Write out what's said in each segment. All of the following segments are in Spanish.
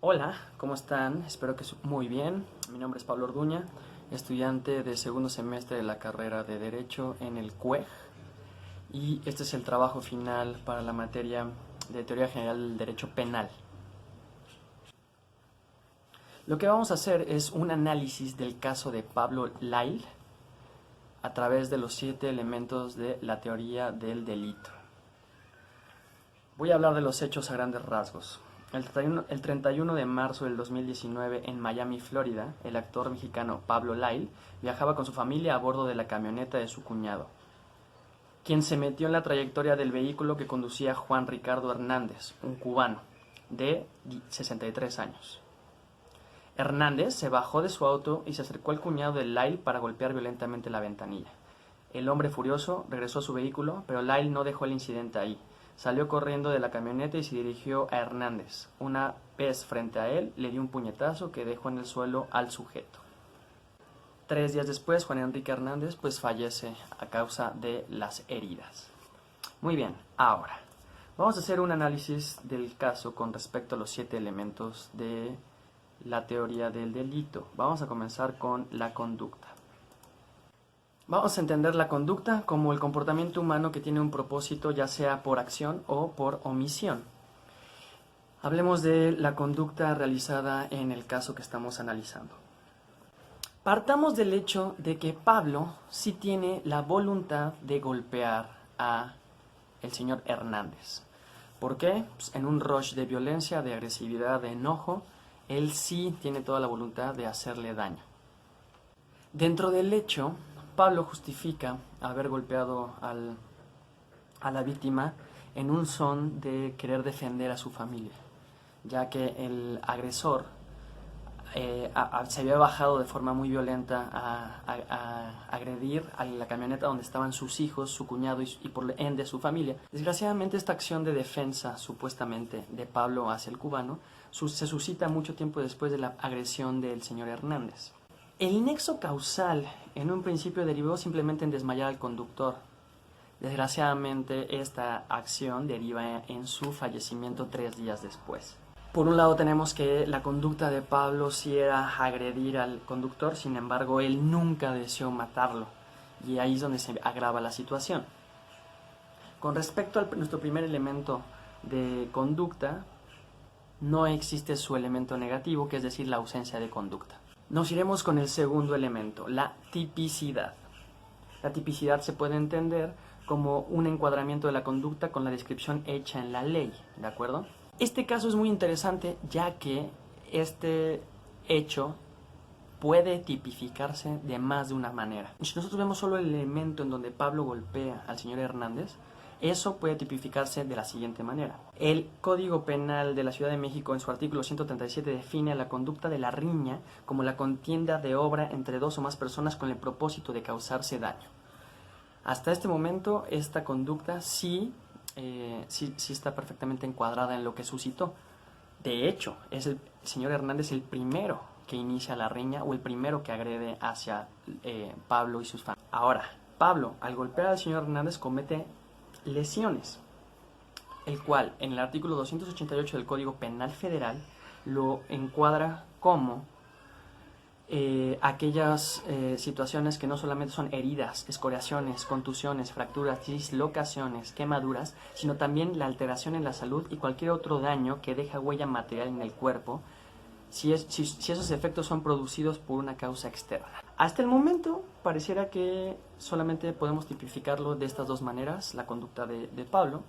Hola, ¿cómo están? Espero que muy bien. Mi nombre es Pablo Orduña, estudiante de segundo semestre de la carrera de Derecho en el CUEG, y este es el trabajo final para la materia de Teoría General del Derecho Penal. Lo que vamos a hacer es un análisis del caso de Pablo Lyle a través de los 7 elementos de la teoría del delito. Voy a hablar de los hechos a grandes rasgos. El 31 de marzo del 2019, en Miami, Florida, el actor mexicano Pablo Lyle viajaba con su familia a bordo de la camioneta de su cuñado, quien se metió en la trayectoria del vehículo que conducía Juan Ricardo Hernández, un cubano de 63 años. Hernández se bajó de su auto y se acercó al cuñado de Lyle para golpear violentamente la ventanilla. El hombre furioso regresó a su vehículo, pero Lyle no dejó el incidente ahí. Salió corriendo de la camioneta y se dirigió a Hernández. Una vez frente a él, le dio un puñetazo que dejó en el suelo al sujeto. 3 días después, Juan Enrique Hernández fallece a causa de las heridas. Muy bien, ahora vamos a hacer un análisis del caso con respecto a los 7 elementos de la teoría del delito. Vamos a comenzar con la conducta. Vamos a entender la conducta como el comportamiento humano que tiene un propósito, ya sea por acción o por omisión. Hablemos de la conducta realizada en el caso que estamos analizando. Partamos del hecho de que Pablo sí tiene la voluntad de golpear a el señor Hernández. ¿Por qué? Pues en un rush de violencia, de agresividad, de enojo, él sí tiene toda la voluntad de hacerle daño. Dentro del hecho, Pablo justifica haber golpeado a la víctima en un son de querer defender a su familia, ya que el agresor se había bajado de forma muy violenta a agredir a la camioneta donde estaban sus hijos, su cuñado y por ende su familia. Desgraciadamente, esta acción de defensa supuestamente de Pablo hacia el cubano se suscita mucho tiempo después de la agresión del señor Hernández. El nexo causal en un principio derivó simplemente en desmayar al conductor. Desgraciadamente, esta acción deriva en su fallecimiento 3 días después. Por un lado tenemos que la conducta de Pablo sí era agredir al conductor, sin embargo él nunca deseó matarlo, y ahí es donde se agrava la situación. Con respecto a nuestro primer elemento de conducta, no existe su elemento negativo, que es decir, la ausencia de conducta. Nos iremos con el segundo elemento, la tipicidad. La tipicidad se puede entender como un encuadramiento de la conducta con la descripción hecha en la ley, ¿de acuerdo? Este caso es muy interesante, ya que este hecho puede tipificarse de más de una manera. Si nosotros vemos solo el elemento en donde Pablo golpea al señor Hernández, eso puede tipificarse de la siguiente manera. El Código Penal de la Ciudad de México, en su artículo 137, define la conducta de la riña como la contienda de obra entre 2 o más personas con el propósito de causarse daño. Hasta este momento, esta conducta sí está perfectamente encuadrada en lo que suscitó. De hecho, es el señor Hernández el primero que inicia la riña o el primero que agrede hacia Pablo y sus familias. Ahora, Pablo, al golpear al señor Hernández, comete lesiones, el cual en el artículo 288 del Código Penal Federal lo encuadra como aquellas situaciones que no solamente son heridas, escoriaciones, contusiones, fracturas, dislocaciones, quemaduras, sino también la alteración en la salud y cualquier otro daño que deja huella material en el cuerpo, si esos efectos son producidos por una causa externa. Hasta el momento pareciera que solamente podemos tipificarlo de estas 2 maneras, la conducta de Pablo,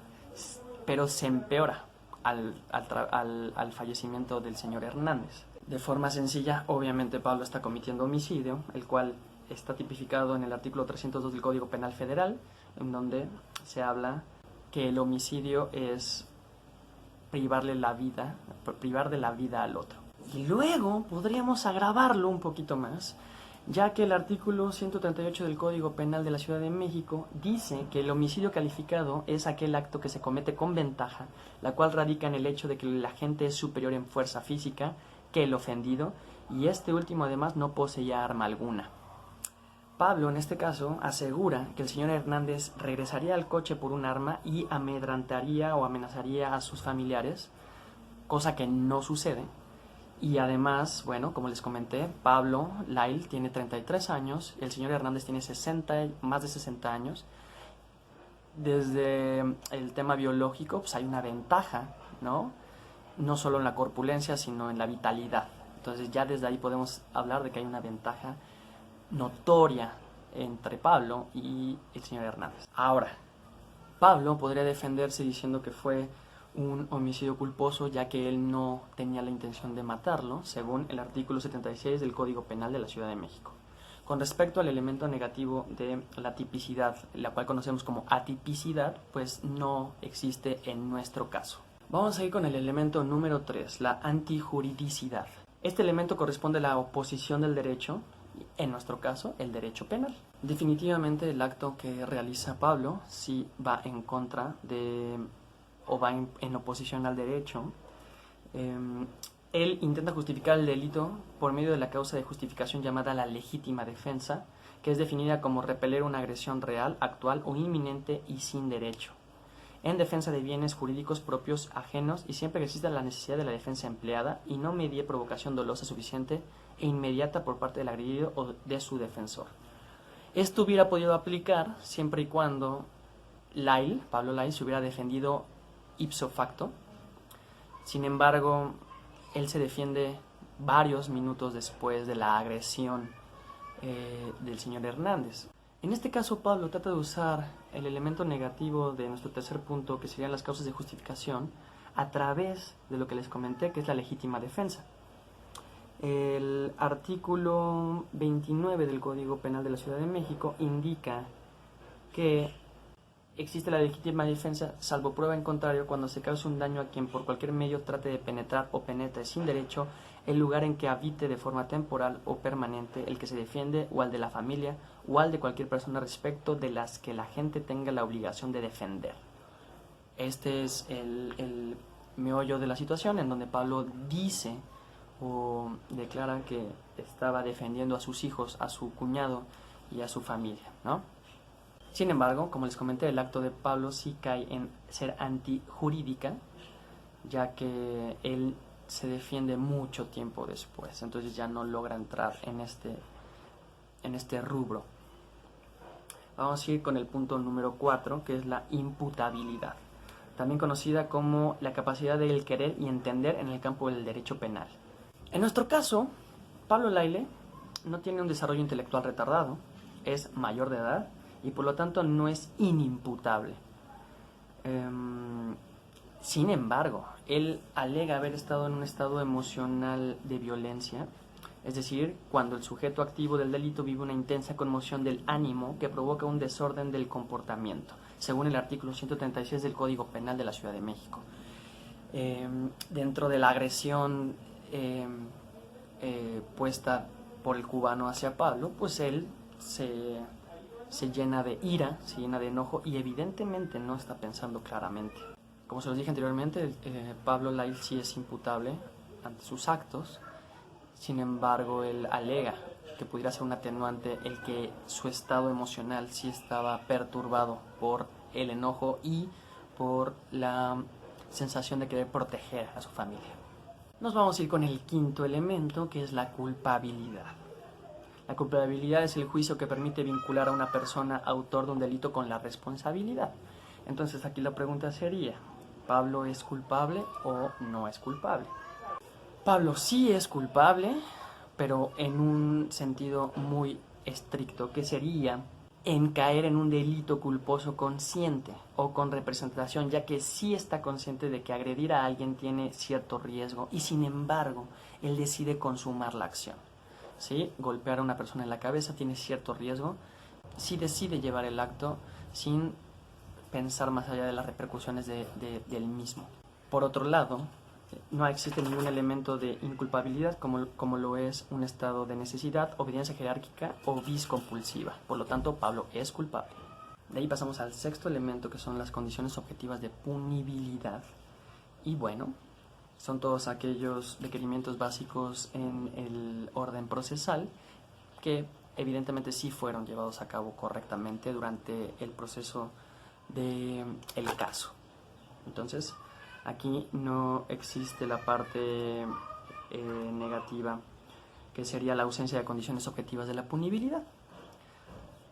pero se empeora al fallecimiento del señor Hernández. De forma sencilla, obviamente Pablo está cometiendo homicidio, el cual está tipificado en el artículo 302 del Código Penal Federal, en donde se habla que el homicidio es privar de la vida al otro. Y luego podríamos agravarlo un poquito más, ya que el artículo 138 del Código Penal de la Ciudad de México dice que el homicidio calificado es aquel acto que se comete con ventaja, la cual radica en el hecho de que el agente es superior en fuerza física que el ofendido, y este último además no poseía arma alguna. Pablo, en este caso, asegura que el señor Hernández regresaría al coche por un arma y amedrentaría o amenazaría a sus familiares, cosa que no sucede, Y además, bueno, como les comenté, Pablo Lyle tiene 33 años, el señor Hernández tiene más de 60 años. Desde el tema biológico, pues hay una ventaja, ¿no? No solo en la corpulencia, sino en la vitalidad. Entonces ya desde ahí podemos hablar de que hay una ventaja notoria entre Pablo y el señor Hernández. Ahora, Pablo podría defenderse diciendo que fue un homicidio culposo, ya que él no tenía la intención de matarlo, según el artículo 76 del Código Penal de la Ciudad de México. Con respecto al elemento negativo de la tipicidad, la cual conocemos como atipicidad, pues no existe en nuestro caso. Vamos a ir con el elemento número 3, la antijuridicidad. Este elemento corresponde a la oposición del derecho, en nuestro caso, el derecho penal. Definitivamente el acto que realiza Pablo sí va en contra de, o va en oposición al derecho. Él intenta justificar el delito por medio de la causa de justificación llamada la legítima defensa, que es definida como repeler una agresión real, actual o inminente y sin derecho, en defensa de bienes jurídicos propios ajenos y siempre que exista la necesidad de la defensa empleada y no medie provocación dolosa suficiente e inmediata por parte del agredido o de su defensor. Esto hubiera podido aplicar siempre y cuando Pablo Lyle, se hubiera defendido ipso facto. Sin embargo, él se defiende varios minutos después de la agresión del señor Hernández. En este caso, Pablo trata de usar el elemento negativo de nuestro tercer punto, que serían las causas de justificación, a través de lo que les comenté, que es la legítima defensa. El artículo 29 del Código Penal de la Ciudad de México indica que existe la legítima defensa salvo prueba en contrario cuando se cause un daño a quien por cualquier medio trate de penetrar o penetre sin derecho el lugar en que habite de forma temporal o permanente el que se defiende o al de la familia o al de cualquier persona respecto de las que la gente tenga la obligación de defender. Este es el meollo de la situación en donde Pablo dice o declara que estaba defendiendo a sus hijos, a su cuñado y a su familia, ¿no? Sin embargo, como les comenté, el acto de Pablo sí cae en ser antijurídica, ya que él se defiende mucho tiempo después, entonces ya no logra entrar en este rubro. Vamos a ir con el punto número 4, que es la imputabilidad, también conocida como la capacidad de querer y entender en el campo del derecho penal. En nuestro caso, Pablo Lyle no tiene un desarrollo intelectual retardado, es mayor de edad y por lo tanto no es inimputable. Sin embargo, él alega haber estado en un estado emocional de violencia, es decir, cuando el sujeto activo del delito vive una intensa conmoción del ánimo que provoca un desorden del comportamiento, según el artículo 136 del Código Penal de la Ciudad de México. Dentro de la agresión puesta por el cubano hacia Pablo, pues él se llena de ira, se llena de enojo y evidentemente no está pensando claramente. Como se los dije anteriormente, Pablo Lyle sí es imputable ante sus actos. Sin embargo, él alega que pudiera ser un atenuante el que su estado emocional sí estaba perturbado por el enojo y por la sensación de querer proteger a su familia. Nos vamos a ir con el quinto elemento, que es la culpabilidad. La culpabilidad es el juicio que permite vincular a una persona autor de un delito con la responsabilidad. Entonces aquí la pregunta sería, ¿Pablo es culpable o no es culpable? Pablo sí es culpable, pero en un sentido muy estricto, que sería en caer en un delito culposo consciente o con representación, ya que sí está consciente de que agredir a alguien tiene cierto riesgo y sin embargo él decide consumar la acción. ¿Sí? Golpear a una persona en la cabeza tiene cierto riesgo, sí decide llevar el acto sin pensar más allá de las repercusiones del mismo. Por otro lado, no existe ningún elemento de inculpabilidad como lo es un estado de necesidad, obediencia jerárquica o vis compulsiva. Por lo tanto, Pablo es culpable. De ahí pasamos al sexto elemento, que son las condiciones objetivas de punibilidad. Y bueno, son todos aquellos requerimientos básicos en el orden procesal que evidentemente sí fueron llevados a cabo correctamente durante el proceso del caso. Entonces, aquí no existe la parte negativa, que sería la ausencia de condiciones objetivas de la punibilidad.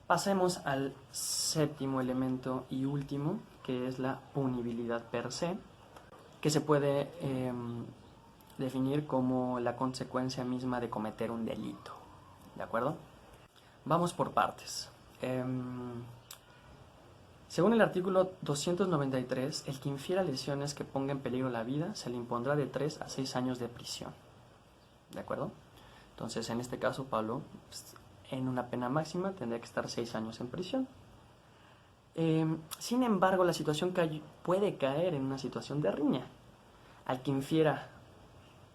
Pasemos al séptimo elemento y último, que es la punibilidad per se, que se puede definir como la consecuencia misma de cometer un delito. ¿De acuerdo? Vamos por partes. Según el artículo 293, el que infiera lesiones que ponga en peligro la vida se le impondrá de 3 a 6 años de prisión. ¿De acuerdo? Entonces, en este caso, Pablo, pues, en una pena máxima tendría que estar 6 años en prisión. Sin embargo, la situación puede caer en una situación de riña. Al que infiera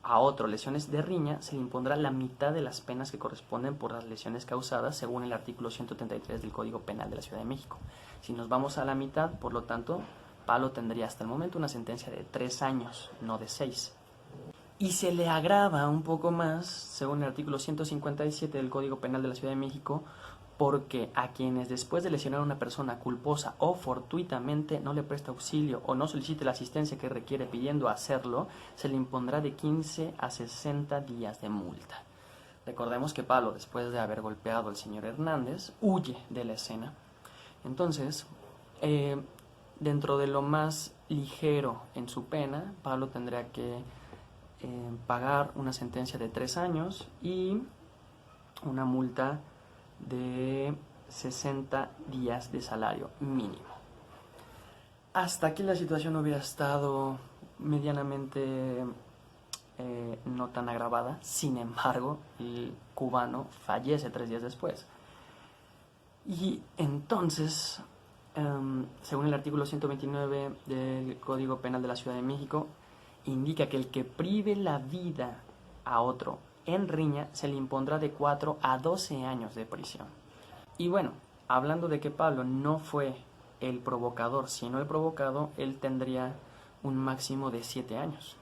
a otro lesiones de riña, se le impondrá la mitad de las penas que corresponden por las lesiones causadas, según el artículo 133 del Código Penal de la Ciudad de México. Si nos vamos a la mitad, por lo tanto, Pablo tendría hasta el momento una sentencia de 3 años, no de 6. Y se le agrava un poco más, según el artículo 157 del Código Penal de la Ciudad de México, porque a quienes después de lesionar a una persona culposa o fortuitamente no le presta auxilio o no solicite la asistencia que requiere pidiendo hacerlo, se le impondrá de 15 a 60 días de multa. Recordemos que Pablo, después de haber golpeado al señor Hernández, huye de la escena. Entonces, dentro de lo más ligero en su pena, Pablo tendría que pagar una sentencia de 3 años y una multa de 60 días de salario mínimo. Hasta aquí la situación hubiera estado medianamente no tan agravada. Sin embargo, el cubano fallece 3 días después. Y entonces, según el artículo 129 del Código Penal de la Ciudad de México, indica que el que prive la vida a otro en riña se le impondrá de 4 a 12 años de prisión. Y bueno, hablando de que Pablo no fue el provocador, sino el provocado, él tendría un máximo de 7 años.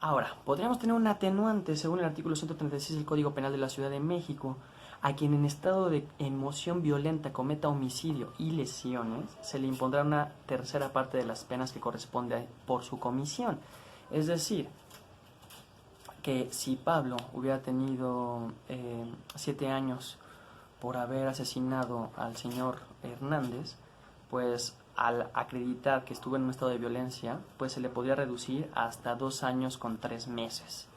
Ahora, podríamos tener un atenuante según el artículo 136 del Código Penal de la Ciudad de México. A quien en estado de emoción violenta cometa homicidio y lesiones, se le impondrá una tercera parte de las penas que corresponde por su comisión. Es decir, que si Pablo hubiera tenido 7 años por haber asesinado al señor Hernández, pues al acreditar que estuvo en un estado de violencia, pues se le podría reducir hasta 2 años con 3 meses.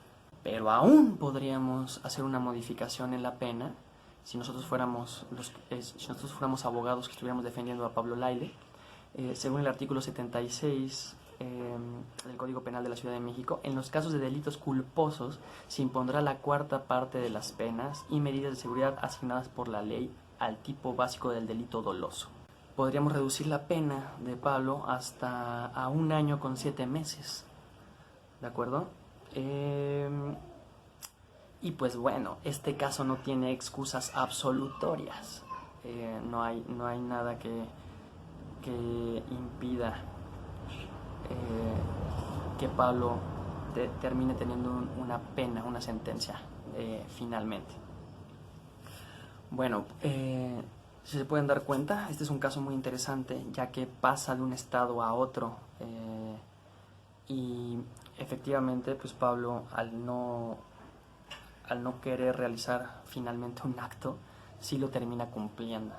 Pero aún podríamos hacer una modificación en la pena si nosotros fuéramos abogados que estuviéramos defendiendo a Pablo Lyle. Según el artículo 76 del Código Penal de la Ciudad de México, en los casos de delitos culposos se impondrá la cuarta parte de las penas y medidas de seguridad asignadas por la ley al tipo básico del delito doloso. Podríamos reducir la pena de Pablo hasta a 1 año con 7 meses. ¿De acuerdo? Y pues bueno, este caso no tiene excusas absolutorias. No hay nada que impida que Pablo termine teniendo una pena, una sentencia finalmente. Bueno, si se pueden dar cuenta, este es un caso muy interesante, ya que pasa de un estado a otro y efectivamente pues Pablo al no querer realizar finalmente un acto, sí lo termina cumpliendo.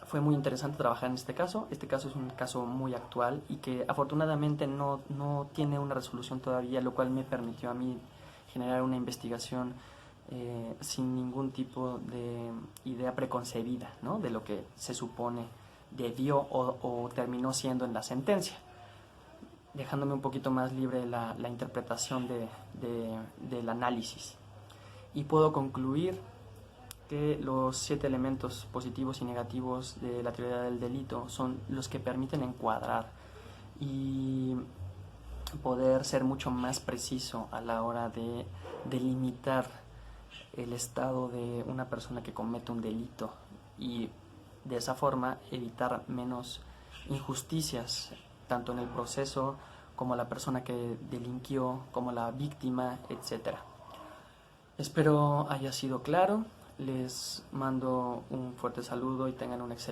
Fue muy interesante trabajar en este caso. Este caso es un caso muy actual y que afortunadamente no tiene una resolución todavía, lo cual me permitió a mí generar una investigación sin ningún tipo de idea preconcebida, ¿no?, de lo que se supone debió o terminó siendo en la sentencia, dejándome un poquito más libre la interpretación del análisis. Y puedo concluir que los 7 elementos positivos y negativos de la teoría del delito son los que permiten encuadrar y poder ser mucho más preciso a la hora de delimitar el estado de una persona que comete un delito y de esa forma evitar menos injusticias tanto en el proceso como la persona que delinquió, como la víctima, etc. Espero haya sido claro. Les mando un fuerte saludo y tengan un excelente